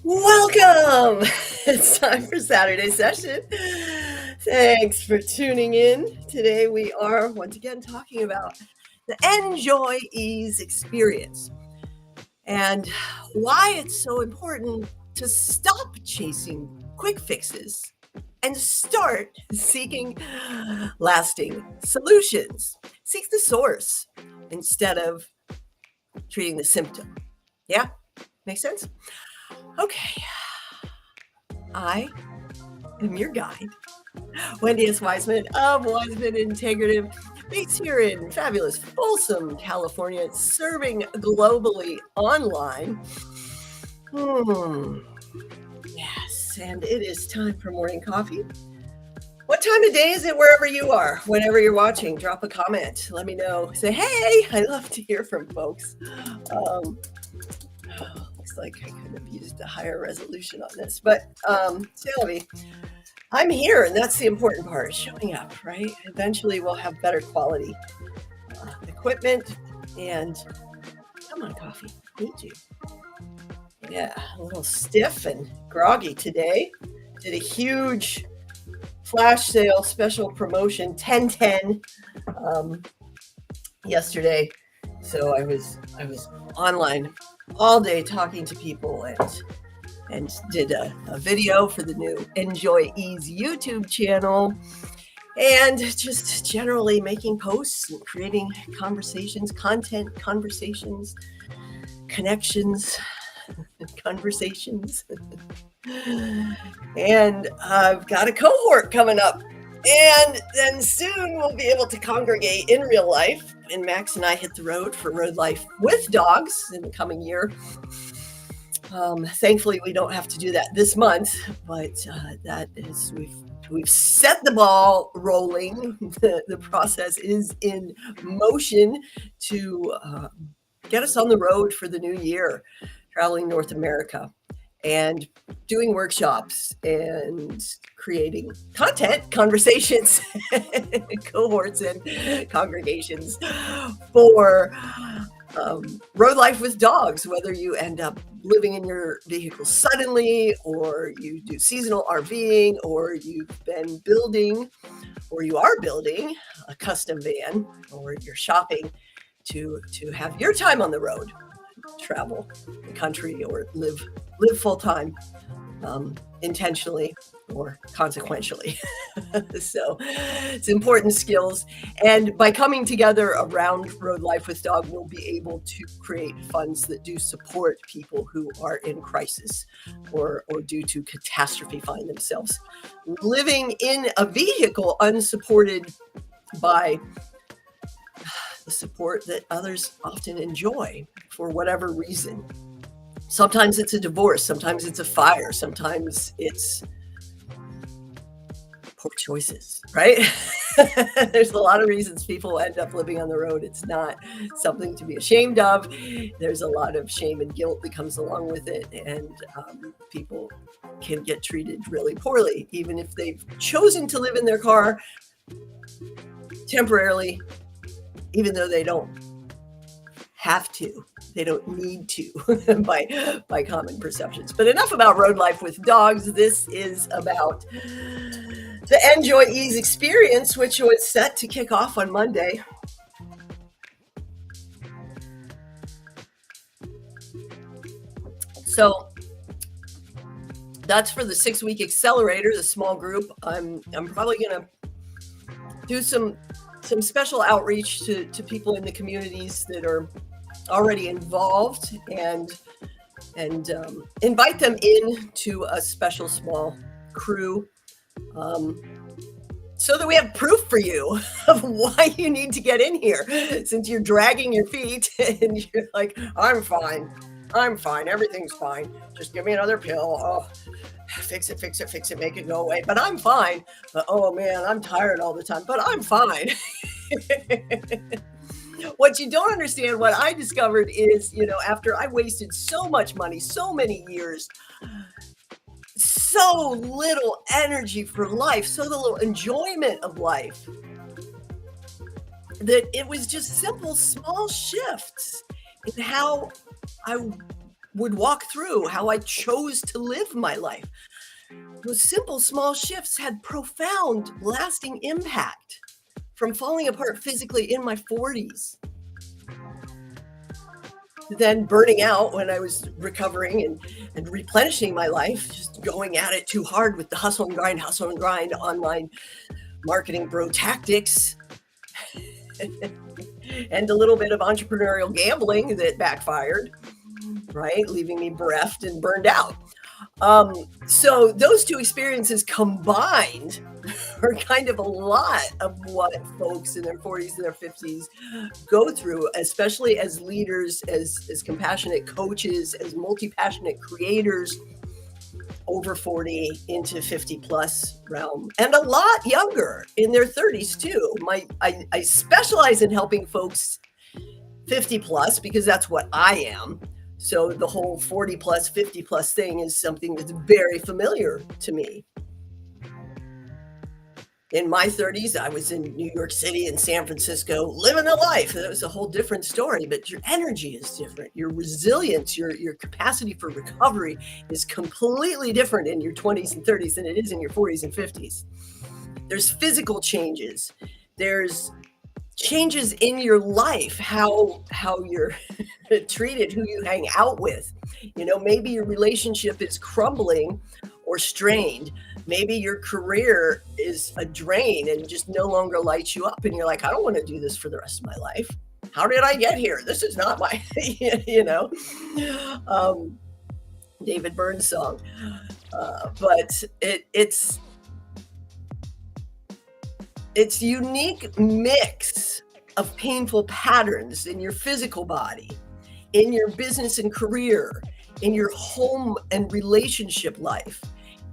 Welcome! It's time for Saturday session. Thanks for tuning in. Today we are once again talking about the En-JOY EA's experience and why it's so important to stop chasing quick fixes and start seeking lasting solutions. Seek the source instead of treating the symptom. Yeah? Makes sense? Okay, I am your guide, Wendy of Wiseman Integrative, based here in fabulous Folsom, California, serving globally online. Yes, and it is time for morning coffee. What time of day is it wherever you are? Whenever you're watching, drop a comment. Let me know. Say, hey, I love to hear from folks. Looks like I could have used a higher resolution on this, but Sylvie, I'm here, and that's the important part, showing up, right? Eventually we'll have better quality equipment, and come on, coffee, need you. Yeah, a little stiff and groggy today. Did a huge flash sale special promotion, 10/10, yesterday. So I was online all day talking to people and did a video for the new En-JOY EA's YouTube channel, and just generally making posts and creating conversations, connections, conversations. And I've got a cohort coming up, and then soon we'll be able to congregate in real life, and Max and I hit the road for road life with dogs in the coming year. Thankfully we don't have to do that this month, but that is, we've set the ball rolling. The process is in motion to get us on the road for the new year, traveling North America and doing workshops and creating content, conversations, cohorts and congregations for road life with dogs, whether you end up living in your vehicle suddenly, or you do seasonal RVing, or you've been building, or you are building a custom van, or you're shopping to have your time on the road, travel the country, or live full-time, intentionally or consequentially. So it's important skills. And by coming together around Road Life with Dog, we'll be able to create funds that do support people who are in crisis or due to catastrophe find themselves living in a vehicle unsupported by the support that others often enjoy for whatever reason. Sometimes it's a divorce, sometimes it's a fire, sometimes it's poor choices, right? There's a lot of reasons people end up living on the road. It's not something to be ashamed of. There's a lot of shame and guilt that comes along with it, and people can get treated really poorly, even if they've chosen to live in their car temporarily, even though they don't have to. They don't need to by common perceptions. But enough about road life with dogs. This is about the En-JOY EA's experience, which was set to kick off on Monday. So that's for the 6-week accelerator, the small group. I'm probably going to do some special outreach to people in the communities that are already involved, and invite them in to a special small crew, so that we have proof for you of why you need to get in here, since you're dragging your feet and you're like, I'm fine. I'm fine. Everything's fine. Just give me another pill. Oh, fix it, fix it, fix it, make it go away. But I'm fine. But oh man, I'm tired all the time. But I'm fine. What you don't understand, what I discovered is, after I wasted so much money, so many years, so little energy for life, so little enjoyment of life, that it was just simple, small shifts in how I would walk through, how I chose to live my life. Those simple, small shifts had profound, lasting impact from falling apart physically in my 40s, then burning out when I was recovering and replenishing my life, just going at it too hard with the hustle and grind, online marketing bro tactics, and a little bit of entrepreneurial gambling that backfired, right? Leaving me bereft and burned out. So those two experiences combined are kind of a lot of what folks in their 40s and their 50s go through, especially as leaders, as compassionate coaches, as multi-passionate creators over 40 into 50 plus realm, and a lot younger in their 30s too. I specialize in helping folks 50 plus because that's what I am. So the whole 40 plus, 50 plus thing is something that's very familiar to me. In my 30s, I was in New York City and San Francisco living the life. That was a whole different story, but your energy is different. Your resilience, your capacity for recovery is completely different in your 20s and 30s than it is in your 40s and 50s. There's physical changes. There's changes in your life, how you're treated, who you hang out with. Maybe your relationship is crumbling or strained. Maybe your career is a drain and just no longer lights you up. And you're like, I don't want to do this for the rest of my life. How did I get here? This is not my, David Byrne's song. But it's unique mix of painful patterns in your physical body, in your business and career, in your home and relationship life,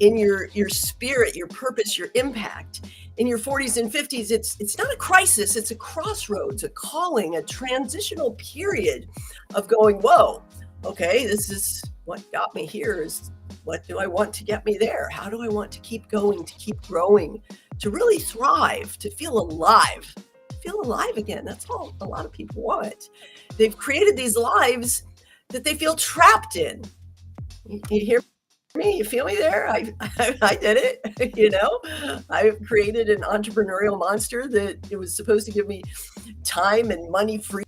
in your spirit, your purpose, your impact. In your 40s and 50s, it's not a crisis, it's a crossroads, a calling, a transitional period of going, whoa, okay, this is what got me here. Is what do I want to get me there? How do I want to keep going, to keep growing, to really thrive, to feel alive? Feel alive again. That's all a lot of people want. They've created these lives that they feel trapped in. You hear me? You feel me there? I did it. I've created an entrepreneurial monster that it was supposed to give me time and money freedom,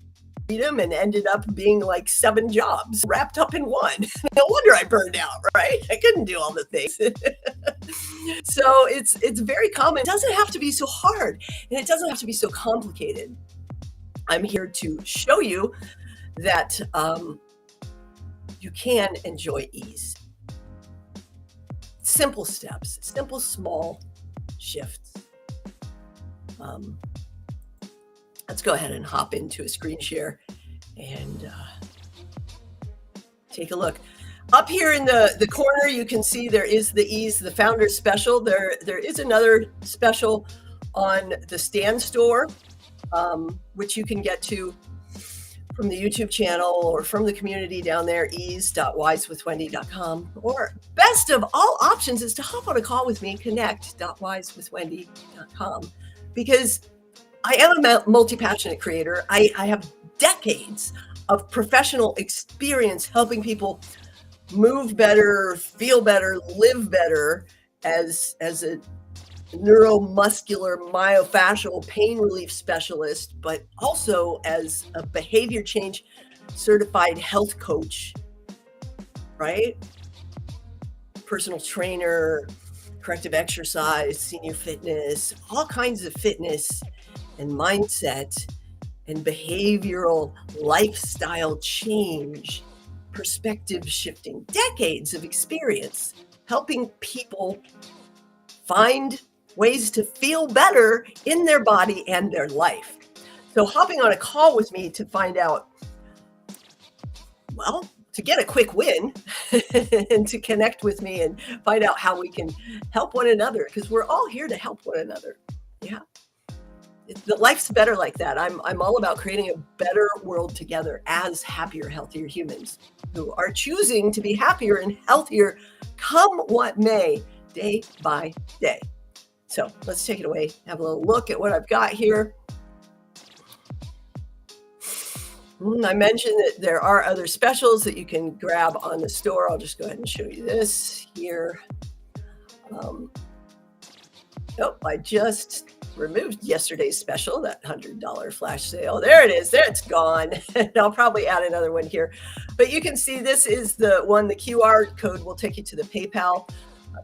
and ended up being like 7 jobs wrapped up in one. No wonder I burned out, right? I couldn't do all the things. So it's very common. It doesn't have to be so hard, and it doesn't have to be so complicated. I'm here to show you that you can enjoy ease. Simple steps, simple small shifts. Let's go ahead and hop into a screen share and take a look. Up here in the corner, you can see there is the ease, the founder special. There is another special on the Stand Store, which you can get to from the YouTube channel or from the community down there, ease.wisewithwendy.com. Or best of all options is to hop on a call with me, connect.wisewithwendy.com, because I am a multi-passionate creator. I have decades of professional experience helping people move better, feel better, live better as a neuromuscular myofascial pain relief specialist, but also as a behavior change certified health coach, right? Personal trainer, corrective exercise, senior fitness, all kinds of fitness and mindset and behavioral lifestyle change, perspective shifting, decades of experience helping people find ways to feel better in their body and their life. So hopping on a call with me to find out, well, to get a quick win and to connect with me and find out how we can help one another, because we're all here to help one another. Yeah. The life's better like that. I'm all about creating a better world together as happier, healthier humans who are choosing to be happier and healthier come what may, day by day. So let's take it away. Have a little look at what I've got here. I mentioned that there are other specials that you can grab on the store. I'll just go ahead and show you this here. I just removed yesterday's special, that $100 flash sale. There it is. There, it's gone. I'll probably add another one here. But you can see this is the one, the QR code will take you to the PayPal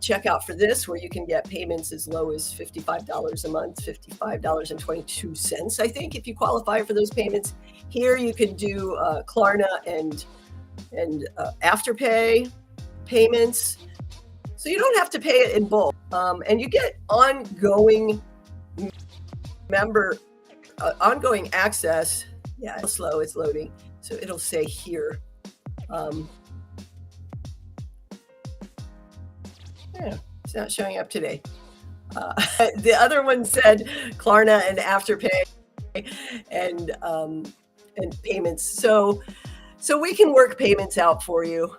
checkout for this, where you can get payments as low as $55 a month, $55.22, I think, if you qualify for those payments. Here you can do Klarna and Afterpay payments. So you don't have to pay it in bulk. And you get ongoing ongoing access. Yeah, it's slow, it's loading. So it'll say here. Yeah, it's not showing up today. The other one said Klarna and Afterpay and payments. So we can work payments out for you.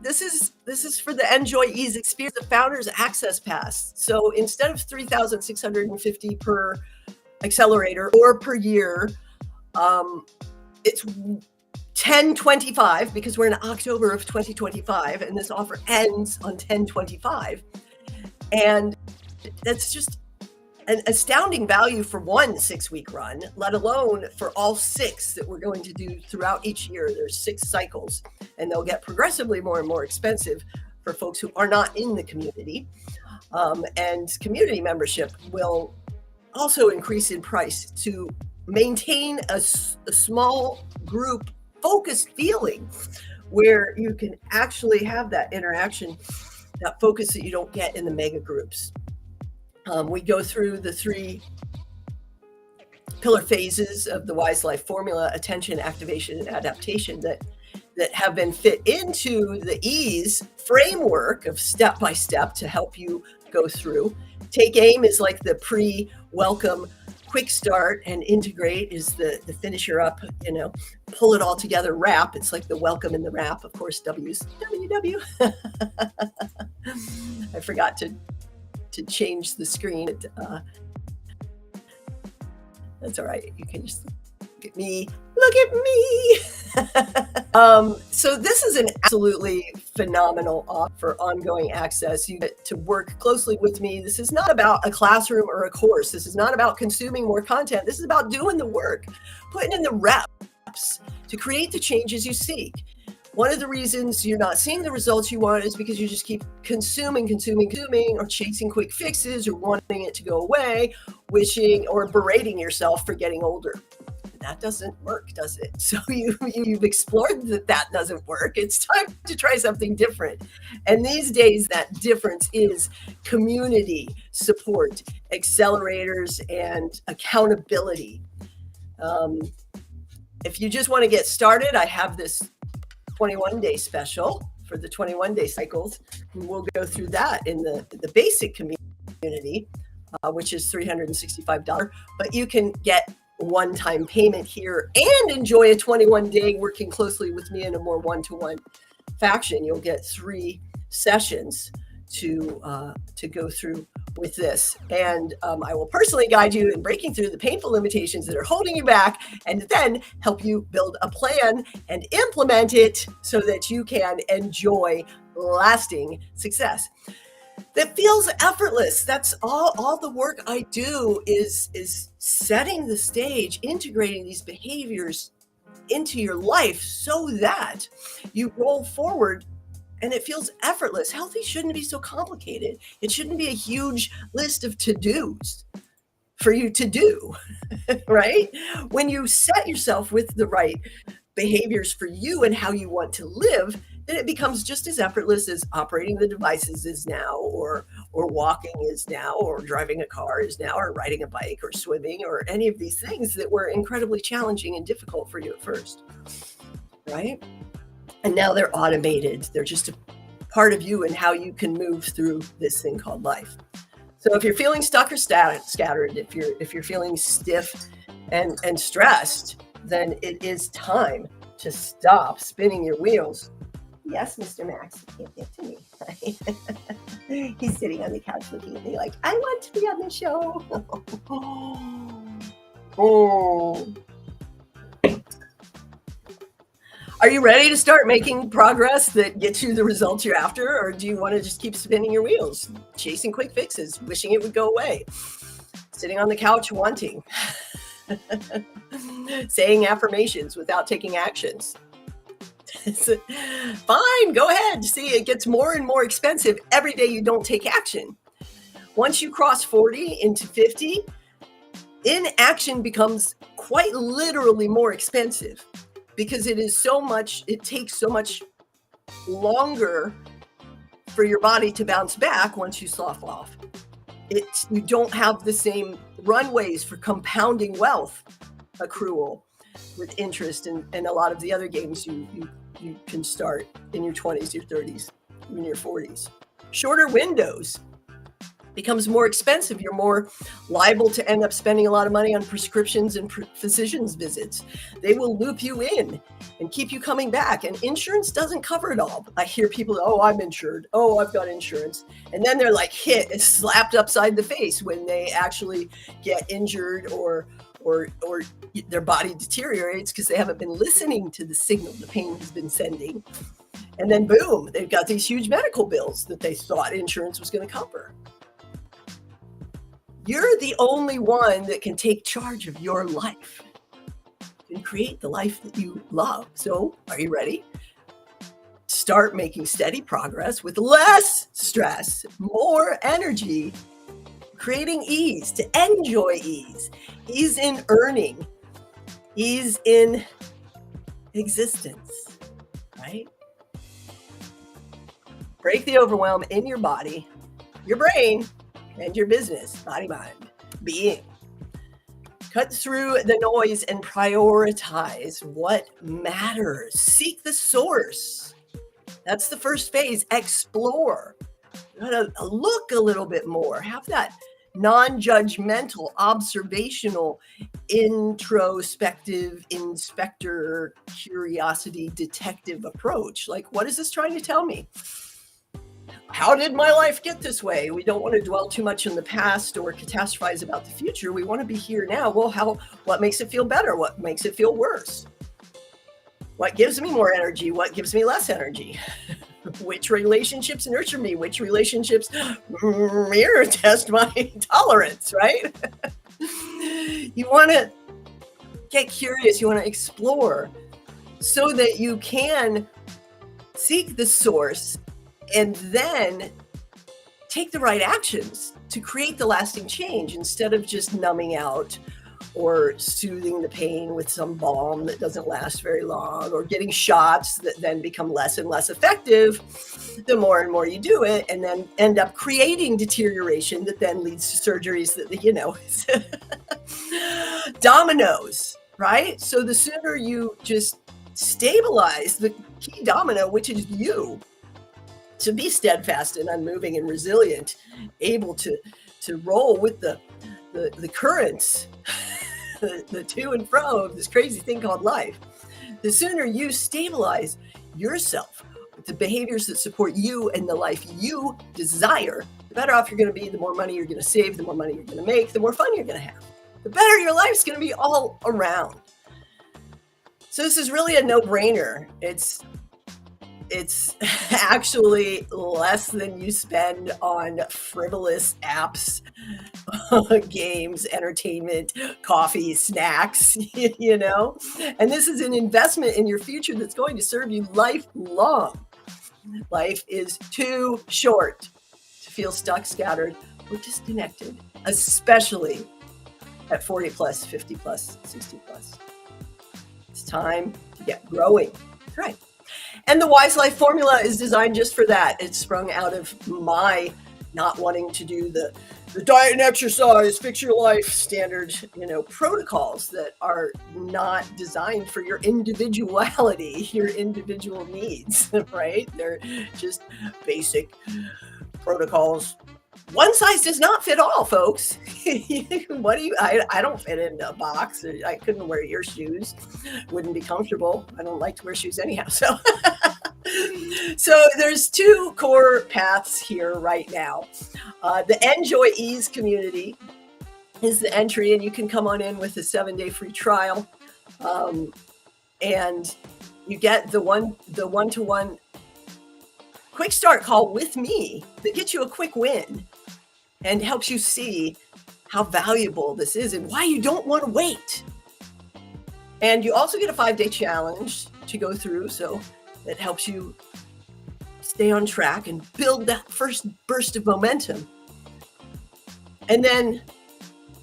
This is for the En-JOY EA's Experience, the Founders Access Pass. So instead of $3,650 per accelerator or per year, it's $10.25, because we're in October of 2025 and this offer ends on 10/25. And that's just an astounding value for one 6-week run, let alone for all 6 that we're going to do throughout each year. There's 6 cycles, and they'll get progressively more and more expensive for folks who are not in the community. And community membership will also increase in price to maintain a small group focused feeling where you can actually have that interaction, that focus that you don't get in the mega groups. We go through the 3 pillar phases of the Wise Life formula: attention, activation, and adaptation, that have been fit into the EA's framework of step-by-step to help you go through. Take aim is like the pre-welcome quick start, and integrate is the finisher up, pull it all together wrap. It's like the welcome and the wrap. Of course, W's WW. I forgot to change the screen. That's all right. You can just look at me. Look at me. So this is an absolutely phenomenal offer for ongoing access. You get to work closely with me. This is not about a classroom or a course. This is not about consuming more content. This is about doing the work, putting in the reps to create the changes you seek. One of the reasons you're not seeing the results you want is because you just keep consuming, or chasing quick fixes, or wanting it to go away, wishing or berating yourself for getting older. That doesn't work, does it? So you've explored that doesn't work. It's time to try something different. And these days, that difference is community support, accelerators, and accountability. If you just want to get started, I have this 21-day special for the 21-day cycles. We'll go through that in the basic community, which is $365. But you can get one-time payment here and enjoy a 21-day working closely with me in a more one-to-one fashion. You'll get 3 sessions to go through with this. And I will personally guide you in breaking through the painful limitations that are holding you back, and then help you build a plan and implement it so that you can enjoy lasting success that feels effortless. That's all the work I do is setting the stage, integrating these behaviors into your life so that you roll forward and it feels effortless. Healthy shouldn't be so complicated. It shouldn't be a huge list of to-dos for you to do, right? When you set yourself with the right behaviors for you and how you want to live, then it becomes just as effortless as operating the devices is now, or walking is now, or driving a car is now, or riding a bike, or swimming, or any of these things that were incredibly challenging and difficult for you at first, right? And now they're automated. They're just a part of you and how you can move through this thing called life. So if you're feeling stuck or scattered, if you're feeling stiff and stressed, then it is time to stop spinning your wheels. Yes, Mr. Max, you can't get to me. He's sitting on the couch looking at me like, I want to be on the show. Oh. Are you ready to start making progress that gets you the results you're after? Or do you want to just keep spinning your wheels, chasing quick fixes, wishing it would go away, sitting on the couch wanting, saying affirmations without taking actions? Fine, go ahead. See, it gets more and more expensive every day you don't take action. Once you cross 40 into 50, inaction becomes quite literally more expensive, because it takes so much longer for your body to bounce back once you slough off. You don't have the same runways for compounding wealth accrual with interest and a lot of the other games you can start in your 20s, your 30s, even your 40s. Shorter windows becomes more expensive. You're more liable to end up spending a lot of money on prescriptions and physicians visits. They will loop you in and keep you coming back. And insurance doesn't cover it all. I hear people, oh, I'm insured. Oh, I've got insurance. And then they're like hit and slapped upside the face when they actually get injured or their body deteriorates because they haven't been listening to the signal the pain has been sending. And then boom, they've got these huge medical bills that they thought insurance was going to cover. You're the only one that can take charge of your life and create the life that you love. So are you ready? Start making steady progress with less stress, more energy, creating ease, to enjoy ease. Ease in earning, ease in existence, right? Break the overwhelm in your body, your brain, and your business, body, mind, being. Cut through the noise and prioritize what matters. Seek the source. That's the first phase. Explore. You gotta look a little bit more. Have that non-judgmental, observational, introspective, inspector, curiosity, detective approach. Like, what is this trying to tell me? How did my life get this way? We don't want to dwell too much in the past or catastrophize about the future. We want to be here now. Well, what makes it feel better? What makes it feel worse? What gives me more energy? What gives me less energy? Which relationships nurture me? Which relationships mirror test my tolerance, right? You want to get curious. You want to explore so that you can seek the source and then take the right actions to create the lasting change instead of just numbing out or soothing the pain with some balm that doesn't last very long, or getting shots that then become less and less effective the more and more you do it, and then end up creating deterioration that then leads to surgeries that, dominoes, right? So the sooner you just stabilize the key domino, which is you, to be steadfast and unmoving and resilient, able to roll with the currents, the to and fro of this crazy thing called life. The sooner you stabilize yourself with the behaviors that support you and the life you desire, the better off you're going to be, the more money you're going to save, the more money you're going to make, the more fun you're going to have, the better your life's going to be all around. So this is really a no-brainer. It's actually less than you spend on frivolous apps, games, entertainment, coffee, snacks, and this is an investment in your future that's going to serve you lifelong. Life is too short to feel stuck, scattered, or disconnected, especially at 40 plus, 50 plus, 60 plus. It's time to get growing. That's right. And the Wise Life formula is designed just for that. It's sprung out of my not wanting to do the the diet and exercise, fix your life standard, protocols that are not designed for your individuality, your individual needs, right? They're just basic protocols. One size does not fit all, folks. I don't fit into a box. I couldn't wear your shoes. Wouldn't be comfortable. I don't like to wear shoes anyhow. So there's two core paths here right now. The En-JOY Ease community is the entry, and you can come on in with a 7-day free trial. And you get the one-to-one quick start call with me that gets you a quick win and helps you see how valuable this is and why you don't want to wait. And you also get a 5-day challenge to go through, so it helps you stay on track and build that first burst of momentum. And then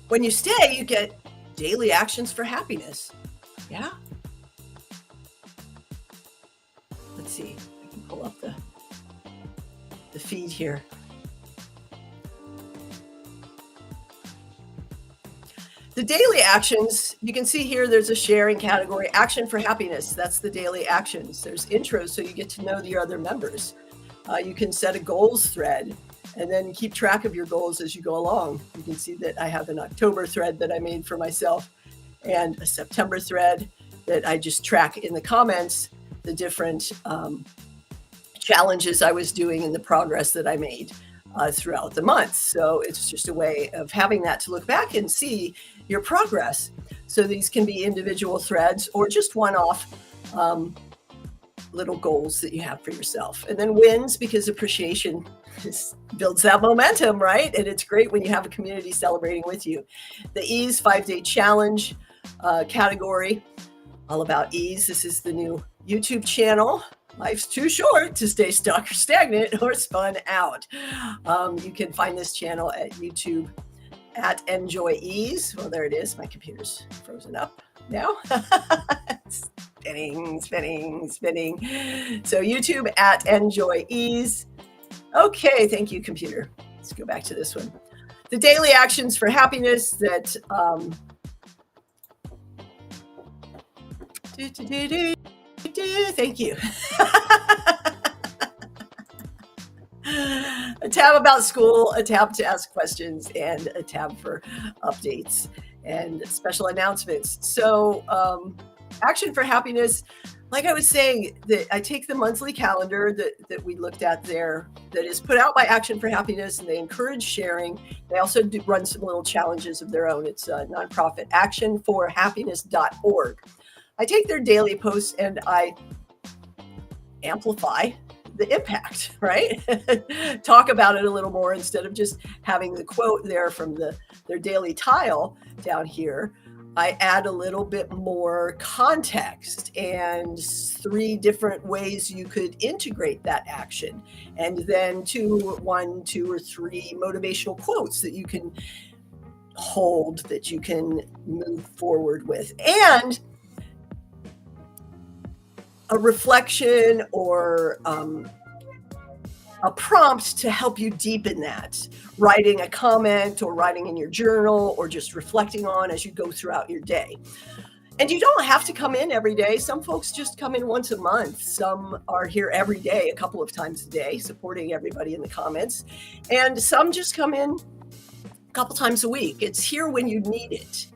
when you stay, you get daily actions for happiness. Yeah. Let's see. I can pull up the feed here. The daily actions, you can see here there's a sharing category, action for happiness. That's the daily actions. There's intros, so you get to know your other members. You can set a goals thread and then keep track of your goals as you go along. You can see that I have an October thread that I made for myself and a September thread that I just track in the comments, the different challenges I was doing and the progress that I made throughout the month. So it's just a way of having that to look back and see your progress. So these can be individual threads or just one-off little goals that you have for yourself. And then wins, because appreciation builds that momentum, right? And it's great when you have a community celebrating with you. The Ease 5-day challenge category, all about ease. This is the new YouTube channel. Life's too short to stay stuck or stagnant or spun out. You can find this channel at YouTube at En-JOY Ease. Well, there it is. My computer's frozen up now. Spinning. So YouTube at En-JOY Ease. Okay, thank you, computer. Let's go back to this one. The daily actions for happiness that thank you. A tab about school, a tab to ask questions, and a tab for updates and special announcements. So action for happiness, like I was saying, that I take the monthly calendar that we looked at there that is put out by Action for Happiness, and they encourage sharing. They also run some little challenges of their own. It's a nonprofit, actionforhappiness.org. I take their daily posts and I amplify the impact, right? Talk about it a little more instead of just having the quote there from their daily tile down here. I add a little bit more context and 3 different ways you could integrate that action. And then 1, 2, or 3 motivational quotes that you can hold, that you can move forward with. And a reflection or a prompt to help you deepen that, writing a comment or writing in your journal or just reflecting on as you go throughout your day. And you don't have to come in every day. Some folks just come in once a month. Some are here every day, a couple of times a day, supporting everybody in the comments. And some just come in a couple times a week. It's here when you need it.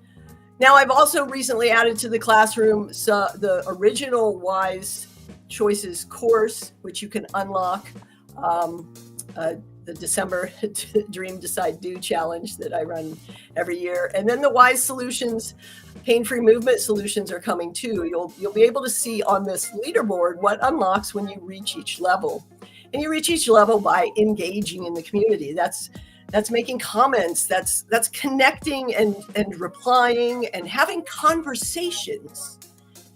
Now, I've also recently added to the classroom the original Wise Choices course, which you can unlock, the December Dream, Decide, Do challenge that I run every year. And then the Wise Solutions, pain-free movement solutions are coming too. You'll be able to see on this leaderboard what unlocks when you reach each level. And you reach each level by engaging in the community. That's making comments, that's connecting and replying and having conversations.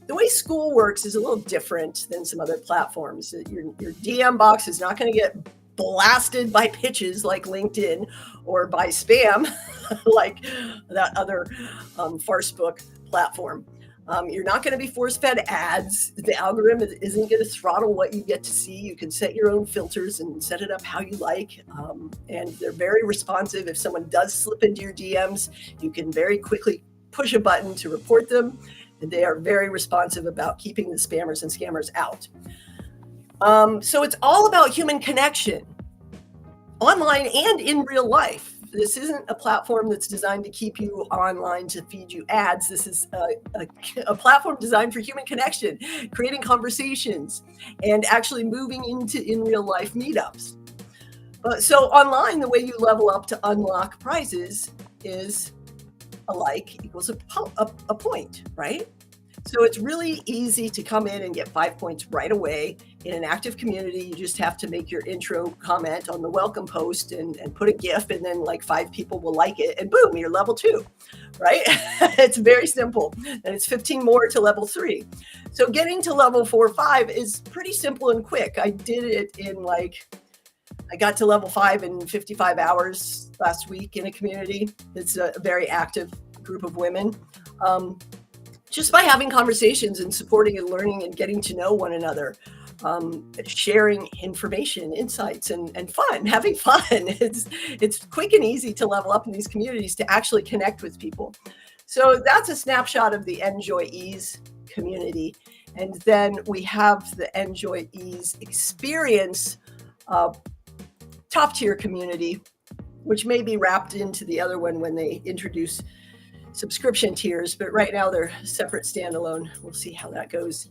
The way Skool works is a little different than some other platforms. Your DM box is not going to get blasted by pitches like LinkedIn or by spam like that other farce book platform. You're not going to be force-fed ads. The algorithm isn't going to throttle what you get to see. You can set your own filters and set it up how you like. And they're very responsive. If someone does slip into your DMs, you can very quickly push a button to report them. And they are very responsive about keeping the spammers and scammers out. So it's all about human connection, online and in real life. This isn't a platform that's designed to keep you online to feed you ads. This is a platform designed for human connection, creating conversations, and actually moving into in real life meetups. So online, the way you level up to unlock prizes is a like equals a point, right? So it's really easy to come in and get 5 points right away in an active community. You just have to make your intro comment on the welcome post and put a GIF, and then like 5 people will like it, and boom, you're level 2, right? It's very simple. And it's 15 more to level 3. So getting to level 4 or 5 is pretty simple and quick. I did it in I got to level 5 in 55 hours last week in a community. It's a very active group of women. Just by having conversations and supporting and learning and getting to know one another, sharing information, insights, and fun, having fun. It's quick and easy to level up in these communities to actually connect with people. So that's a snapshot of the En-JOY EA's community. And then we have the En-JOY EA's experience top tier community, which may be wrapped into the other one when they introduce subscription tiers, but right now they're separate standalone. We'll see how that goes.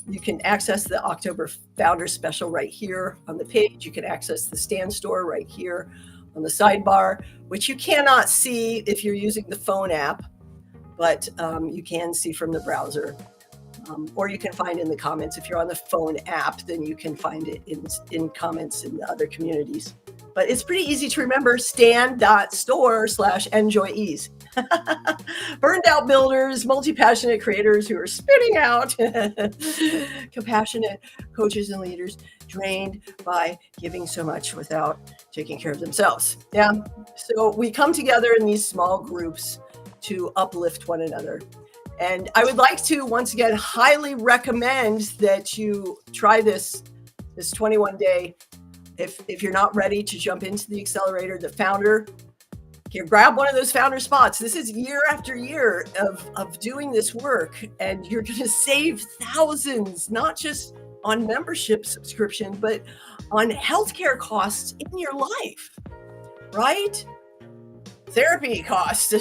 You can access the October Founder Special right here on the page. You can access the Stand Store right here on the sidebar, which you cannot see if you're using the phone app, but you can see from the browser. Or you can find in the comments. If you're on the phone app, then you can find it in comments in the other communities. But it's pretty easy to remember, stand.store/enjoyees. Burned out builders, multi-passionate creators who are spitting out, compassionate coaches and leaders drained by giving so much without taking care of themselves. Yeah. So we come together in these small groups to uplift one another. And I would like to, once again, highly recommend that you try this 21-day. If you're not ready to jump into the accelerator, the founder, here, grab one of those founder spots. This is year after year of doing this work, and you're going to save thousands, not just on membership subscription, but on healthcare costs in your life, right? Therapy costs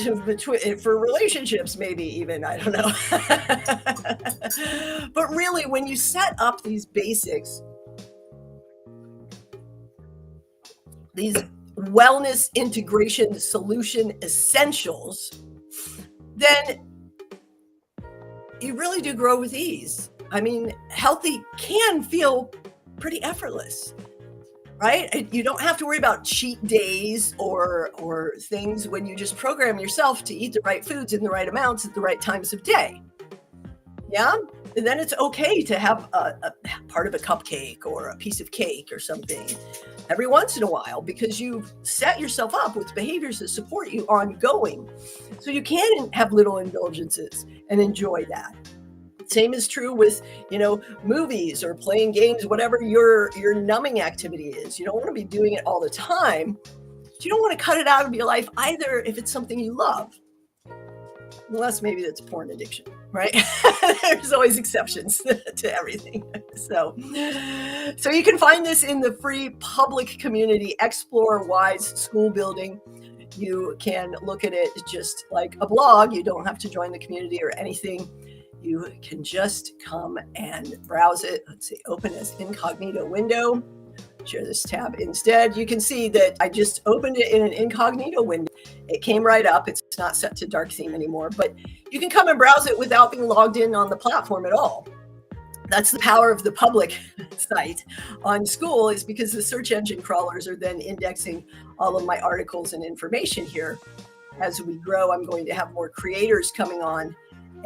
for relationships, maybe even, I don't know. But really, when you set up these basics, these wellness integration solution essentials, then you really do grow with ease. I mean, healthy can feel pretty effortless, right? You don't have to worry about cheat days or things when you just program yourself to eat the right foods in the right amounts at the right times of day. Yeah. And then it's okay to have a part of a cupcake or a piece of cake or something every once in a while, because you've set yourself up with behaviors that support you ongoing. So you can have little indulgences and enjoy that. Same is true with, movies or playing games, whatever your numbing activity is. You don't want to be doing it all the time. But you don't want to cut it out of your life either if it's something you love. Unless maybe that's porn addiction, right? There's always exceptions to everything. So you can find this in the free public community, Explore Wise School Building. You can look at it just like a blog. You don't have to join the community or anything. You can just come and browse it. Let's see, open as incognito window. Share this tab instead. You can see that I just opened it in an incognito window. It came right up. It's not set to dark theme anymore, but you can come and browse it without being logged in on the platform at all. That's the power of the public site on Skool, is because the search engine crawlers are then indexing all of my articles and information here. As we grow, I'm going to have more creators coming on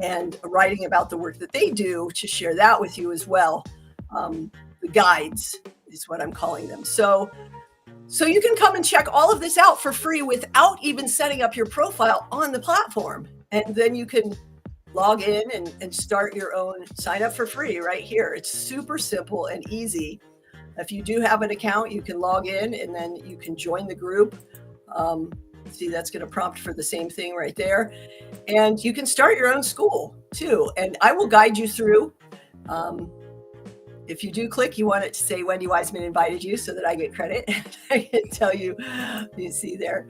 and writing about the work that they do to share that with you as well. The guides is what I'm calling them. So you can come and check all of this out for free without even setting up your profile on the platform. And then you can log in and start your own, sign up for free right here. It's super simple and easy. If you do have an account, you can log in and then you can join the group. See, that's going to prompt for the same thing right there. And you can start your own school too. And I will guide you through. If you do click, you want it to say Wendy Wiseman invited you so that I get credit. I can tell you, you see there,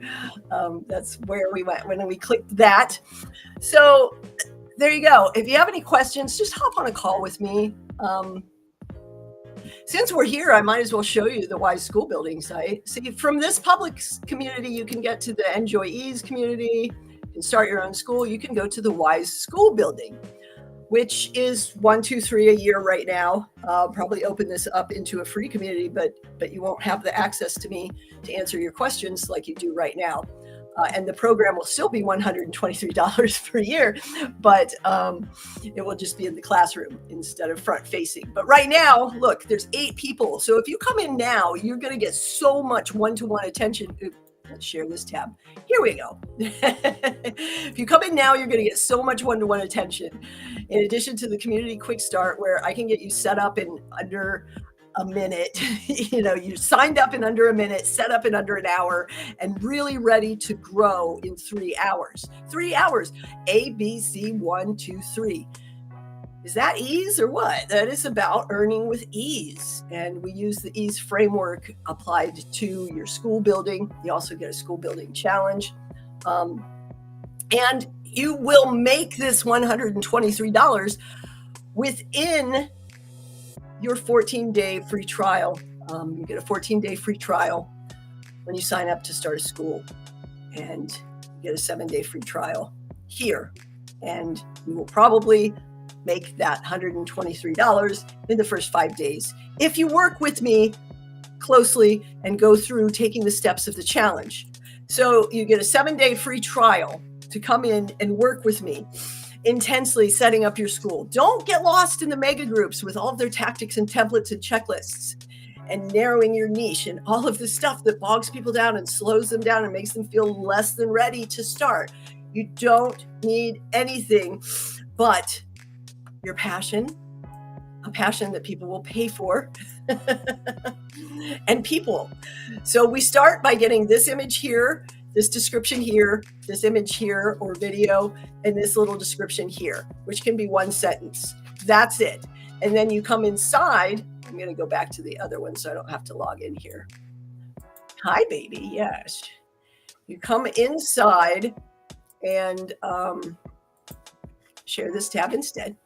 that's where we went when we clicked that. So there you go. If you have any questions, just hop on a call with me. Since we're here, I might as well show you the Wise School Building site. See, from this public community, you can get to the En-JOY EA's community and start your own school. You can go to the Wise School Building, which is 1, 2, 3 a year right now. I'll probably open this up into a free community, but you won't have the access to me to answer your questions like you do right now. And the program will still be $123 per year, but it will just be in the classroom instead of front facing. But right now, look, there's 8 people. So if you come in now, you're going to get so much one-to-one attention. Let's share this tab. Here we go. If you come in now, you're going to get so much one-to-one attention. In addition to the community quick start, where I can get you set up in under a minute, you signed up in under a minute, set up in under an hour, and really ready to grow in 3 hours. 3 hours, A, B, C, 1, 2, 3. Is that ease or what? That is about earning with ease. And we use the ease framework applied to your school building. You also get a school building challenge. And you will make this $123 within your 14-day free trial. You get a 14-day free trial when you sign up to start a school, and you get a 7-day free trial here. And you will probably make that $123 in the first 5 days if you work with me closely and go through taking the steps of the challenge. So you get a 7-day free trial to come in and work with me intensely setting up your school. Don't get lost in the mega groups with all of their tactics and templates and checklists and narrowing your niche and all of the stuff that bogs people down and slows them down and makes them feel less than ready to start. You don't need anything but your passion, a passion that people will pay for, and people. So we start by getting this image here, this description here, this image here or video, and this little description here, which can be 1 sentence. That's it. And then you come inside. I'm going to go back to the other one so I don't have to log in here. Hi, baby. Yes. You come inside and share this tab instead.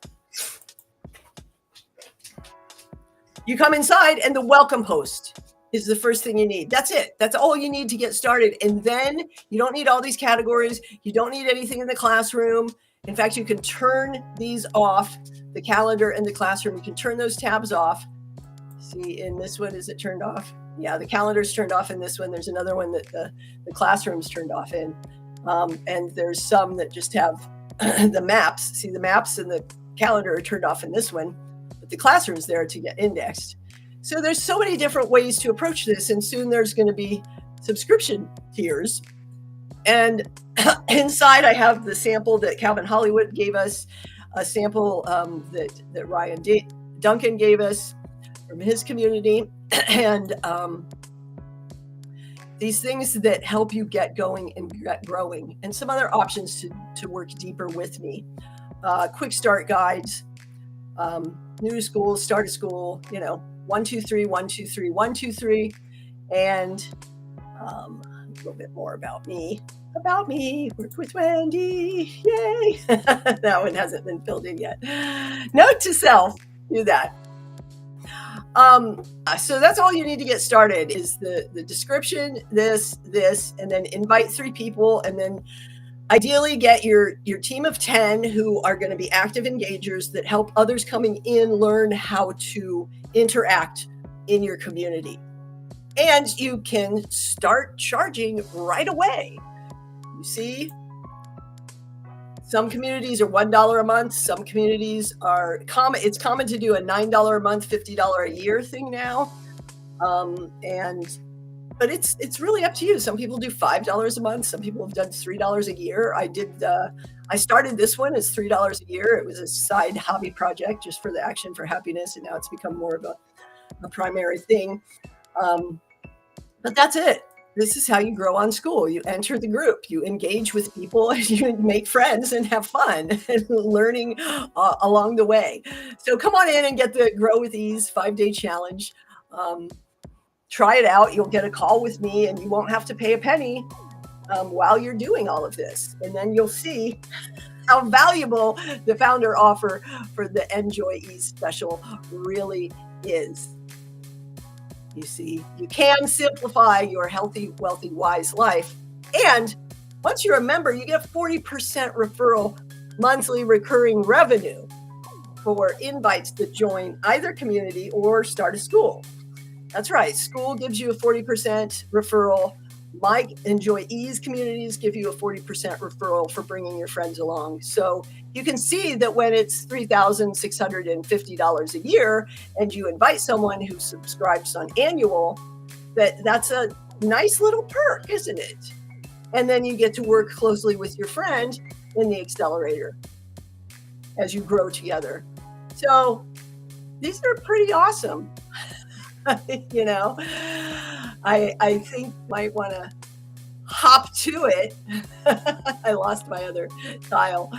You come inside and the welcome post is the first thing you need. That's it. That's all you need to get started. And then you don't need all these categories. You don't need anything in the classroom. In fact, you can turn these off, the calendar and the classroom. You can turn those tabs off. See, in this one, is it turned off? Yeah, the calendar's turned off in this one. There's another one that the classroom's turned off in. And there's some that just have the maps. See, the maps and the calendar are turned off in this one, but the classroom's there to get indexed. So there's so many different ways to approach this, and soon there's going to be subscription tiers. And inside I have the sample that Calvin Hollywood gave us, a sample that Ryan Duncan gave us from his community, and these things that help you get going and get growing, and some other options to work deeper with me. Quick start guides, new to school, start a school, 1, 2, 3, 1, 2, 3, 1, 2, 3, and a little bit more about me. Work with Wendy, yay! That one hasn't been filled in yet. Note to self, do that. So that's all you need to get started is the description, this, and then invite 3 people, and then ideally get your team of 10 who are going to be active engagers that help others coming in learn how to interact in your community. And you can start charging right away. You see, some communities are $1 a month. Some communities are common. It's common to do a $9 a month, $50 a year thing now. And but it's really up to you. Some people do $5 a month. Some people have done $3 a year. I started this one as $3 a year. It was a side hobby project just for the Action for Happiness, and now it's become more of a primary thing. Um, but that's it. This is how you grow on Skool. You enter the group, you engage with people, and you make friends and have fun and learning along the way. So come on in and get the Grow with Ease 5-day challenge. Um, Try it out. You'll get a call with me, and you won't have to pay a penny while you're doing all of this. And then you'll see how valuable the founder offer for the En-JOY E special really is. You see, you can simplify your healthy, wealthy, wise life. And once you're a member, you get 40% referral monthly recurring revenue for invites to join either community or start a school. That's right. Skool gives you a 40% referral. My En-JOY Ease communities give you a 40% referral for bringing your friends along. So you can see that when it's $3,650 a year and you invite someone who subscribes on annual, that's a nice little perk, isn't it? And then you get to work closely with your friend in the accelerator as you grow together. So these are pretty awesome. You know, I think you might want to hop to it. I lost my other tile.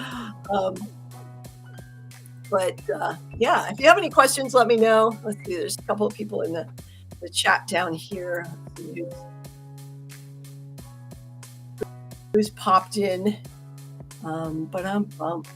Yeah, if you have any questions, let me know. Let's see, there's a couple of people in the chat down here. Who's popped in? But I'm bumped.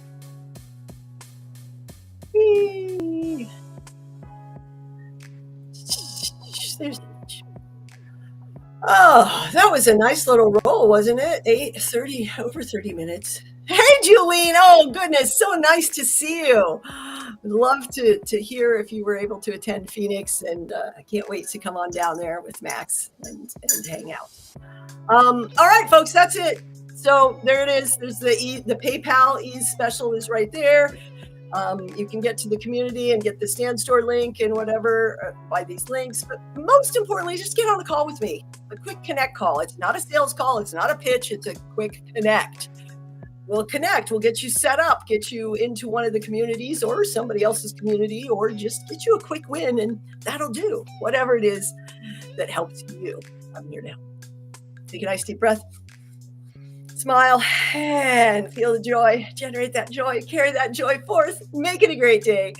Oh, that was a nice little roll, wasn't it? 8:30, over 30 minutes. Hey, Julene. Oh, goodness. So nice to see you. Would love to hear if you were able to attend Phoenix, and I can't wait to come on down there with Max and hang out. All right, folks, that's it. So there it is. There's the PayPal Ease special is right there. You can get to the community and get the Stand Store link and whatever by these links. But most importantly, just get on a call with me. A quick connect call. It's not a sales call. It's not a pitch. It's a quick connect. We'll connect. We'll get you set up, get you into one of the communities or somebody else's community, or just get you a quick win, and that'll do. Whatever it is that helps you. I'm here now. Take a nice deep breath. Smile and feel the joy. Generate that joy. Carry that joy forth. Make it a great day.